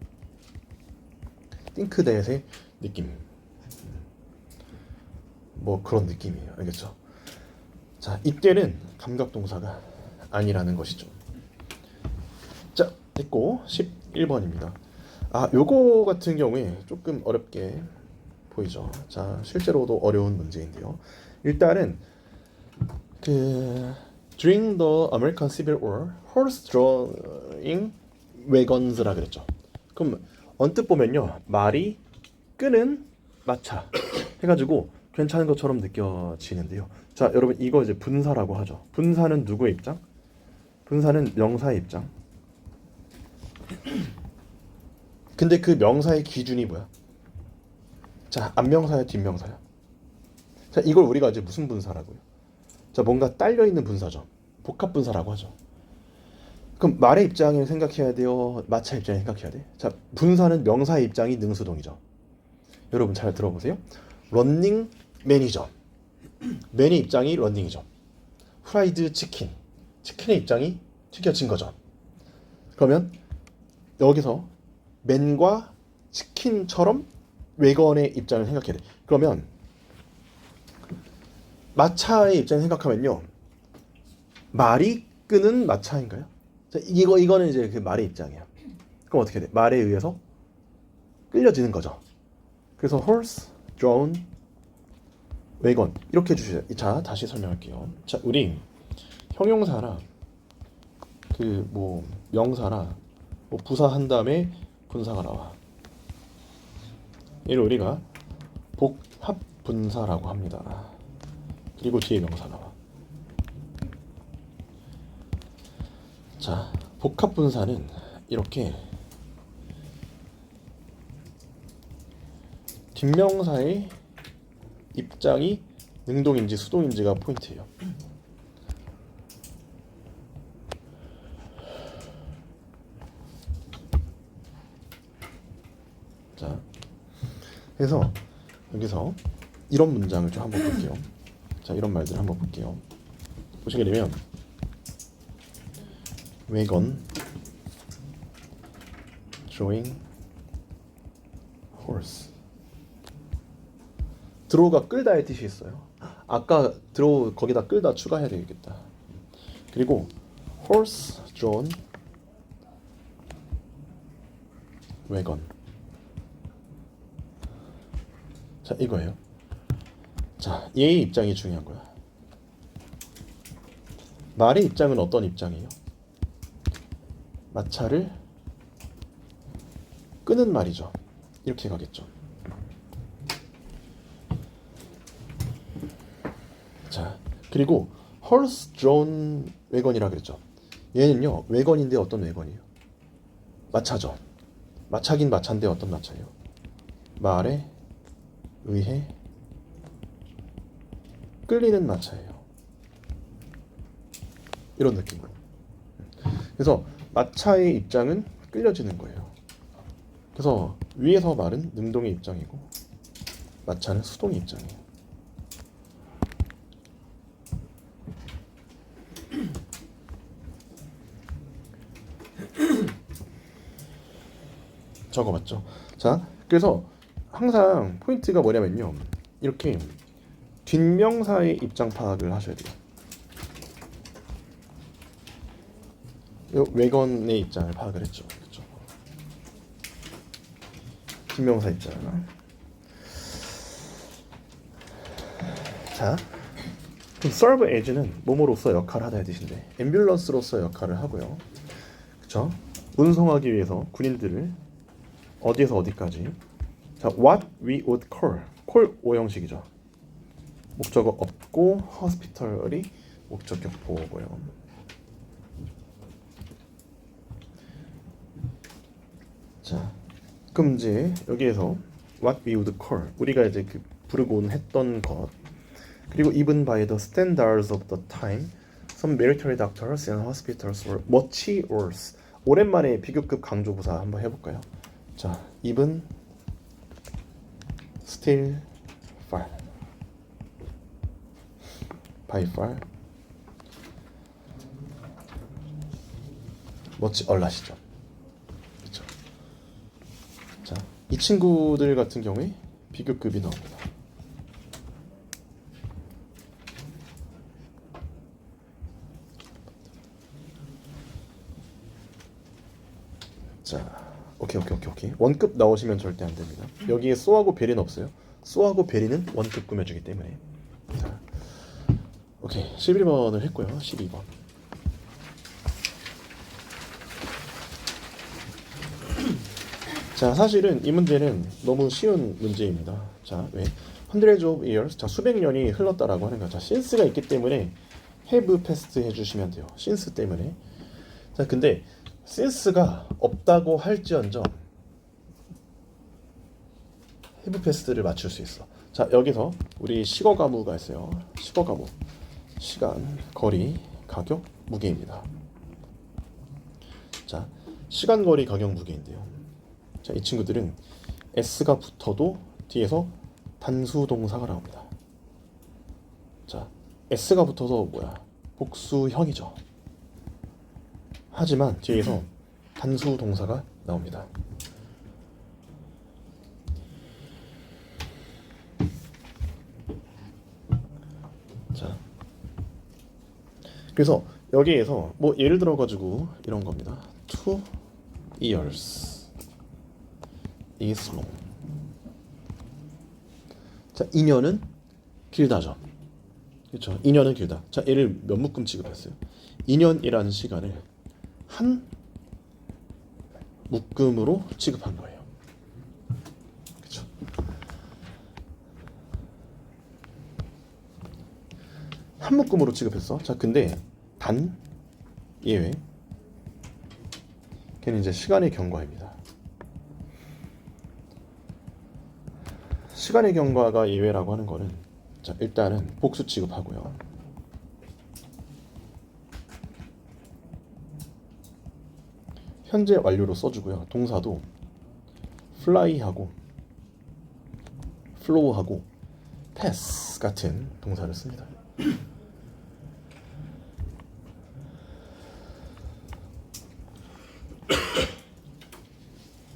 think that의 느낌, 뭐 그런 느낌이에요. 알겠죠? 자, 이때는 감각 동사가 아니라는 것이죠. 자, 됐고 11번입니다. 요거 같은 경우에 조금 어렵게 보이죠. 자, 실제로도 어려운 문제인데요. 일단은 during the American Civil War, horse-drawing wagons라 그랬죠. 그럼 언뜻 보면요, 말이 끄는 마차 해가지고 괜찮은 것처럼 느껴지는데요. 자, 여러분 이거 이제 분사라고 하죠. 분사는 누구의 입장? 분사는 명사의 입장. 근데 그 명사의 기준이 뭐야? 자, 앞명사야 뒷명사야? 자, 이걸 우리가 이제 무슨 분사라고요? 자, 뭔가 딸려 있는 분사죠. 복합 분사라고 하죠. 그럼 말의 입장을 생각해야 돼요? 마차 입장을 생각해야 돼? 자, 분사는 명사의 입장이 능수동이죠. 여러분 잘 들어보세요. 런닝 매니저. 맨의 입장이 런닝이죠. 프라이드 치킨의 입장이 튀겨진 거죠. 그러면 여기서 맨과 치킨처럼 웨건의 입장을 생각해야 돼. 그러면 마차의 입장을 생각하면요, 말이 끄는 마차인가요? 자, 이거는 이제 그 말의 입장이야. 그럼 어떻게 돼? 말에 의해서 끌려지는 거죠. 그래서 horse, drawn, wagon 이렇게 해주세요. 자, 다시 설명할게요. 자, 우리 형용사나 그 뭐 명사나 뭐 부사한 다음에 분사가 나와. 이를 우리가 복합 분사라고 합니다. 그리고 뒤에 명사 나와. 자, 복합 분사는 이렇게 뒷명사의 입장이 능동인지 수동인지가 포인트예요. 자, 그래서 여기서 이런 문장을 좀 한번 볼게요. 자, 이런 말들 한번 볼게요. 보시게 되면 wagon, drawing, horse. 드로우가 끌다의 뜻이 있어요. 아까 드로우 거기다 끌다 추가해야 되겠다. 그리고 horse, drawn, wagon. 자, 이거예요. 자, 얘의 입장이 중요한 거야. 말의 입장은 어떤 입장이에요? 마차를 끄는 말이죠. 이렇게 가겠죠. 자, 그리고 horse drawn wagon이라 그랬죠. 얘는요, 웨건인데 어떤 웨건이에요? 마차죠. 마차긴 마차인데 어떤 마차예요? 말에 의해 끌리는 마차예요. 이런 느낌으로. 그래서 마차의 입장은 끌려지는 거예요. 그래서 위에서 말은 능동의 입장이고 마차는 수동의 입장이에요. 적어봤죠. 자, 그래서 항상 포인트가 뭐냐면요, 이렇게 뒷명사의 입장 파악을 하셔야 돼요. 웨건의 입장을 파악을 했죠. 그렇죠? 뒷명사 입장. 자, 그럼 serve as는 뭐뭐로서 역할을 하다의 뜻인데 앰뷸런스로서 역할을 하고요. 그렇죠? 운송하기 위해서 군인들을 어디에서 어디까지. 자, what we would call 오형식이죠. 목적어 없고 hospital이 목적격 보고요. 자, 그럼 이제 여기에서 what we would call 우리가 이제 그 부르곤 했던 것, 그리고 even by the standards of the time some military doctors and hospitals were much worse. 오랜만에 비교급 강조부사 한번 해볼까요? 자, even, still, far, by far, much a lot이죠. 그렇죠? 자, 이 친구들 같은 경우에 비교급이 나옵니다. 자, 오케이. 원급 나오시면 절대 안 됩니다. 여기에 쏘하고 베리는 없어요. 쏘하고 베리는 원급 꾸며주기 때문에. 자, 오케이. 11번을 했고요. 12번. 자, 사실은 이 문제는 너무 쉬운 문제입니다. 자, 왜? hundreds of years. 자, 수백 년이 흘렀다라고 하는 거죠. 자, since가 있기 때문에 have past 해주시면 돼요. since 때문에. 자, 근데 since가 없다고 할지언정 have past를 맞출 수 있어. 자, 여기서 우리 시거 가무가 있어요. 시거 가무. 시간, 거리, 가격, 무게입니다. 자, 시간, 거리, 가격, 무게인데요. 자, 이 친구들은 s가 붙어도 뒤에서 단수 동사가 나옵니다. 자, s가 붙어서 뭐야? 복수형이죠. 하지만 뒤에서 단수 동사가 나옵니다. 자, 그래서 여기에서 뭐 예를 들어 가지고 이런 겁니다. 2 years is long. 자, 2년은 길다죠. 그렇죠. 2년은 길다. 자, 얘를 몇 묶음 취급했어요? 2년이라는 시간을 한 묶음으로 취급한 거예요. 그렇죠. 한 묶음으로 취급했어. 자, 근데 단 예외. 걔는 이제 시간의 경과입니다. 시간의 경과가 예외라고 하는 거는, 자, 일단은 복수 취급하고요. 현재 완료로 써주고요. 동사도 fly하고 flow하고 pass 같은 동사를 씁니다.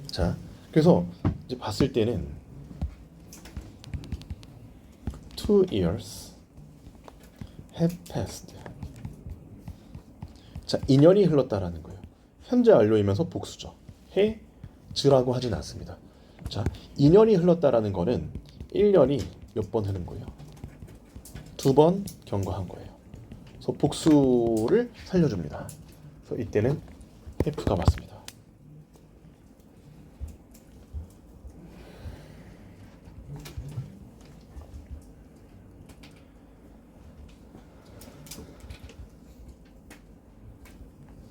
자, 그래서 이제 봤을 때는 2 years have passed. 자, 2년이 흘렀다라는 거예요. 현재 완료이면서 복수죠. 해즈라고 하진 않습니다. 자, 2년이 흘렀다라는 거는 1년이 몇 번 흐른 거예요? 2번 경과한 거예요. 그래서 복수를 살려줍니다. 그래서 이때는 have가 맞습니다.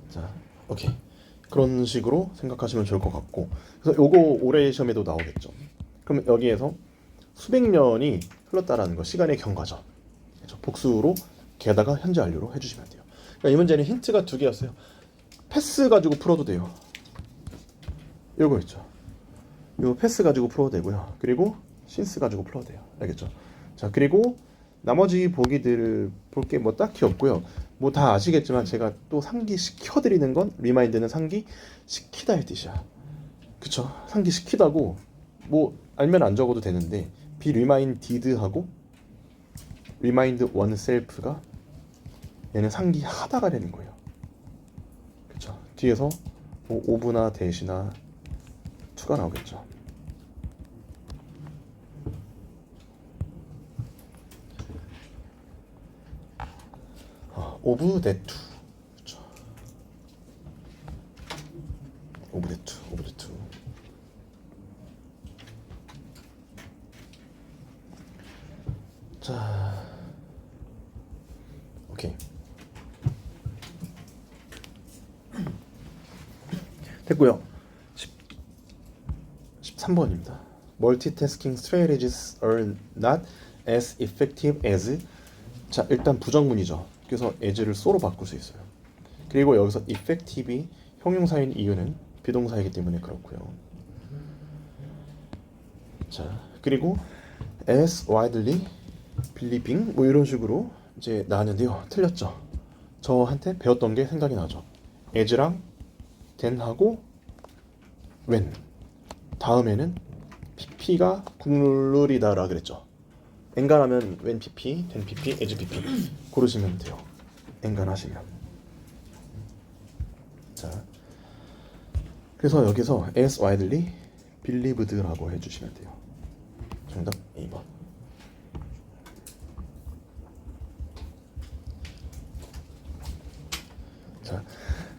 자, 오케이. 그런 식으로 생각하시면 좋을 것 같고, 그래서 요거 올해 시험에도 나오겠죠. 그러면 여기에서 수백 년이 흘렀다라는 거 시간의 경과죠. 그렇죠? 복수로 게다가 현재 완료로 해주시면 돼요. 그러니까 이 문제는 힌트가 두 개였어요. 패스 가지고 풀어도 돼요. 요거 있죠. 요 패스 가지고 풀어도 되고요. 그리고 신스 가지고 풀어도 돼요. 알겠죠? 자, 그리고 나머지 보기들을 볼 게 뭐 딱히 없고요. 뭐 다 아시겠지만 제가 또 상기시켜드리는 건, 리마인드는 상기시키다의 뜻이야. 그쵸? 상기시키다고 뭐 알면 안 적어도 되는데, be reminded하고 remind oneself가 얘는 상기하다가 되는 거예요. 그쵸? 뒤에서 뭐 of나 that이나 to가 나오겠죠. of that to. 그렇죠. of that to, of that to. 자, 오케이. 됐고요. 13번입니다. Multitasking strategies are not as effective as. 자, 일단 부정문이죠. 그래서 as를 so로 바꿀 수 있어요. 그리고 여기서 effective이 형용사인 이유는 비동사이기 때문에 그렇고요. 자, 그리고 as widely believing 뭐 이런 식으로 이제 나왔는데요. 틀렸죠. 저한테 배웠던 게 생각이 나죠. as랑 then하고 when 다음에는 pp가 국룰이다라 그랬죠. 엔간하면 when pp, then pp, as pp 고르시면 돼요. 엔간하시면. 자, 그래서 여기서 as widely believed라고 해주시면 돼요. 정답 2번. 자,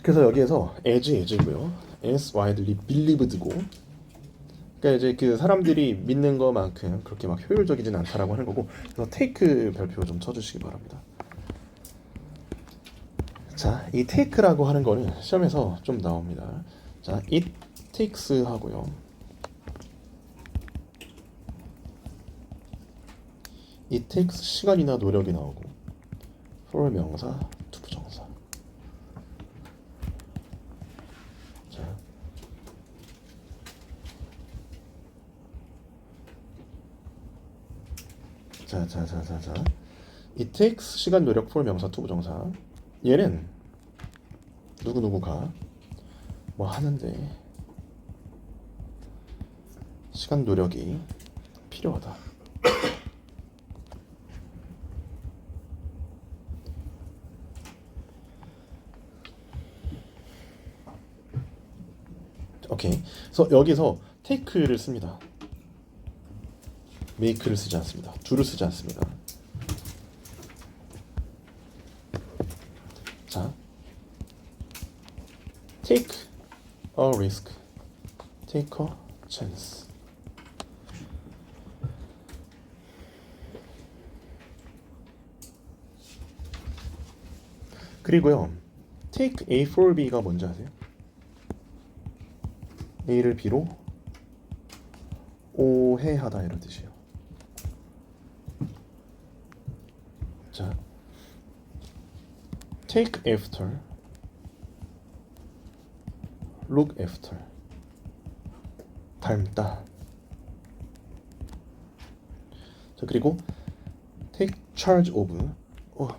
그래서 여기에서 as고요. as widely believed고, 그러니까 이제 그 사람들이 믿는 것만큼 그렇게 막 효율적이진 않다라고 하는 거고, 그래서 take 별표 좀 쳐주시기 바랍니다. 자, 이 take라고 하는 거는 시험에서 좀 나옵니다. 자, it takes 하고요. it takes 시간이나 노력이 나오고, for 명사, to 부정사. 자. it takes 시간 노력 for 명사 투부정사. 얘는 누구누구가 뭐 하는데 시간 노력이 필요하다. 오케이. 그래서 여기서 take를 씁니다. make를 쓰지 않습니다. do를 쓰지 않습니다. 자, take a risk, take a chance. 그리고요, take A for B가 뭔지 아세요? A를 B로 오해하다 이런 뜻이에요. 자, take after, look after. 닮다. 자, 그리고 take charge of.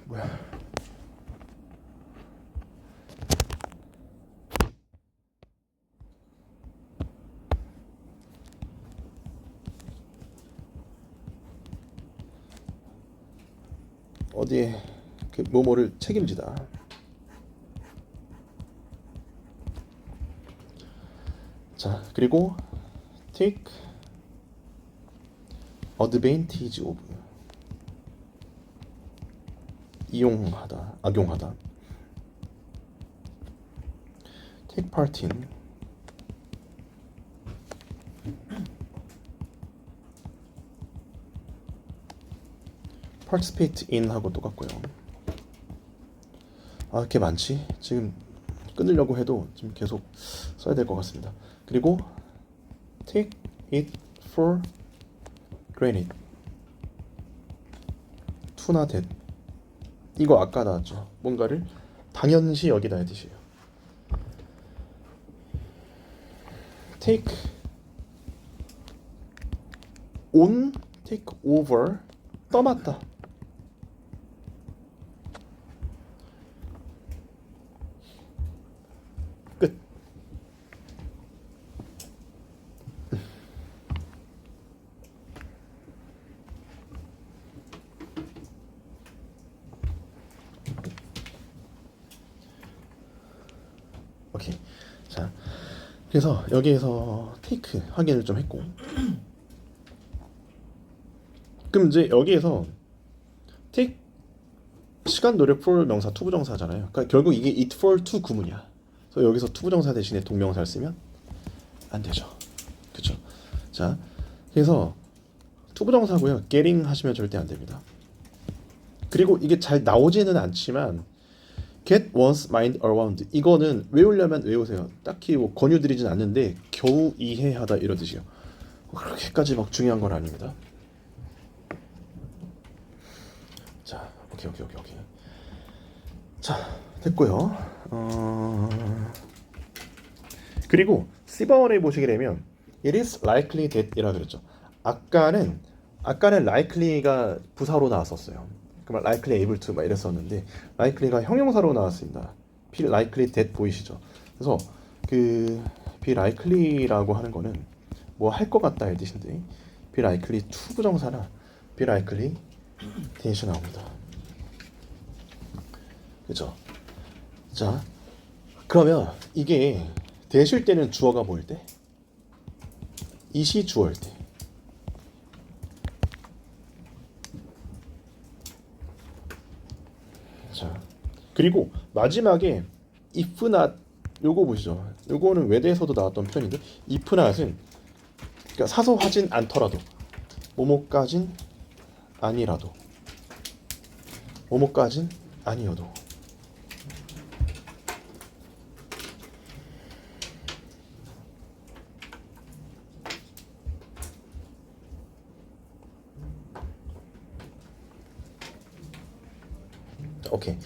뭐야? 어디에 그 뭐뭐를 책임지다. 자, 그리고 take advantage of. 이용하다, 악용하다. take part in. participate in 하고 똑같고요. 이렇게 많지? 지금 끊으려고 해도 지금 계속 써야 될 것 같습니다. 그리고 take it for granted. to나 that. 이거 아까 나왔죠. 뭔가를 당연시 여기다의 뜻이에요. take on, take over. 떠맡다. 끝. 오케이. 자, 그래서 여기에서 take 확인을 좀 했고, 그럼 이제 여기에서 take 시간 노력 for 명사 투부정사잖아요. 그러니까 결국 이게 it for to 구문이야. 그래서 여기서 투부정사 대신에 동명사를 쓰면 안 되죠. 그렇죠? 자, 그래서 투부정사고요. getting 하시면 절대 안 됩니다. 그리고 이게 잘 나오지는 않지만 get one's mind around, 이거는 외우려면 외우세요. 딱히 뭐 권유드리진 않는데 겨우 이해하다 이런 뜻이에요. 그렇게까지 막 중요한 건 아닙니다. 자, 오케이. 자, 됐고요. 그리고 C번에 보시게 되면 it is likely that 이라 그랬죠. 아까는 likely가 부사로 나왔었어요. 그러면 likely able to 막 이랬었는데 likely가 형용사로 나왔습니다. be likely that 보이시죠? 그래서 그 be likely라고 하는 거는 뭐 할 것 같다의 뜻인데 be likely to 부정사나 be likely that이 나옵니다. 그렇죠? 자, 그러면 이게 되실 때는 주어가 뭐일 때? it이 주어일 때. 자, 그리고 마지막에 if not, 요거 보시죠. 요거는 외대에서도 나왔던 표현인데 if not은 그러니까 사소하진 않더라도, 뭐뭐까진 아니라도, 뭐뭐까진 아니어도. 오케이.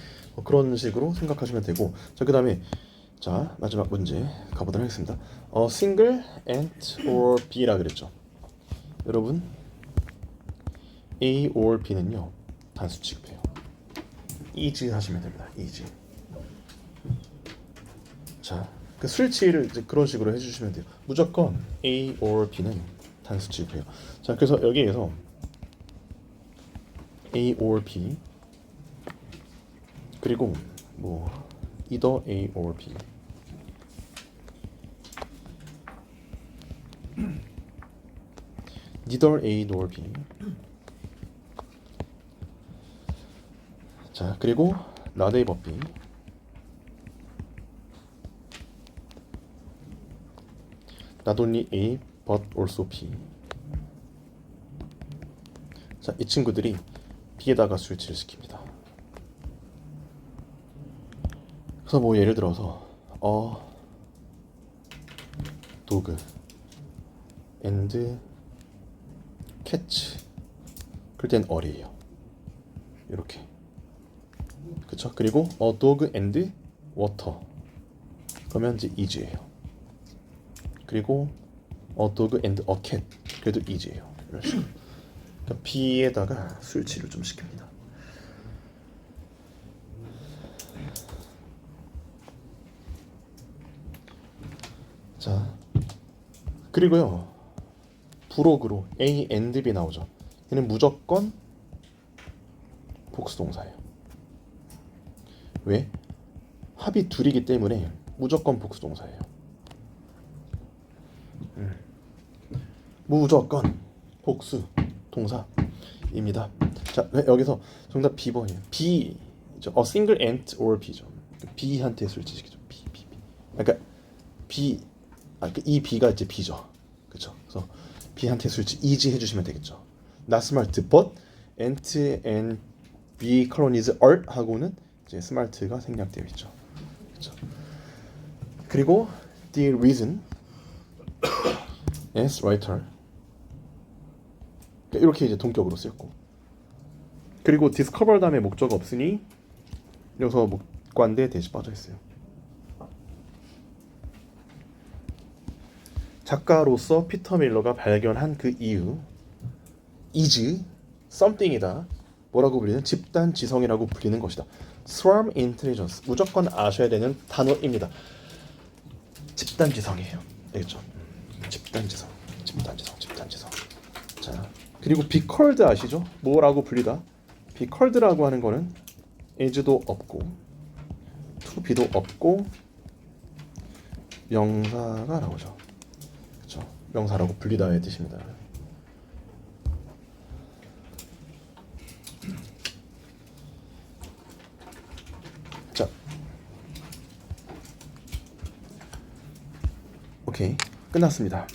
그런 식으로 생각하시면 되고, 자, 그 다음에 자, 마지막 문제 가보도록 하겠습니다. single, and, or B라 그랬죠. 여러분, A or B는요 단수 취급해요. easy 하시면 됩니다. easy. 자, 그 술취를 이제 그런 식으로 해주시면 돼요. 무조건 A or B는 단수 취급해요. 자, 그래서 여기에서 A or B 그리고 뭐 either A or B neither A nor B. 자, 그리고 not A but B not only A but also B. 자, 이 친구들이 B에다가 스위치를 시킵니다. 그래서 뭐 예를 들어서 dog and cat 그럴 땐 어리예요. 이렇게. 그쵸? 그리고 dog and water 그러면 이제 easy예요. 그리고 dog and a cat 그래도 easy예요. 이런 식으로. 그러니까 B에다가 스위치를 좀 시킵니다. 자, 그리고요 부록으로 A and B 나오죠. 얘는 무조건 복수동사예요. 왜? 합이 둘이기 때문에 무조건 복수동사예요. 무조건 복수동사입니다. 자, 여기서 정답 B번이에요. B, a single ant or B죠. B한테 스위치시키죠. B. 그러니까 B, 이 B가 이제 B죠. 그렇죠. 그래서 B한테 스위치 easy 해주시면 되겠죠. Not smart, but ant and bee colonies are 하고는 이제 smart가 생략되어 있죠. 그렇죠. 그리고 the reason as writer 이렇게 이제 동격으로 쓰였고, 그리고 discover 다음에 목적 없으니 여기서 목관대 대시 빠져 있어요. 작가로서 피터 밀러가 발견한 그 이유 is something이다. 뭐라고 불리는? 집단 지성이라고 불리는 것이다. Swarm intelligence 무조건 아셔야 되는 단어입니다. 집단 지성이에요. 알겠죠? 집단 지성. 자, 그리고 be called 아시죠? 뭐라고 불리다? be called라고 하는 거는 is도 없고 to be도 없고 명사가 나오죠. 그렇죠? 명사라고 불리다의 뜻입니다. 자, 오케이, 끝났습니다.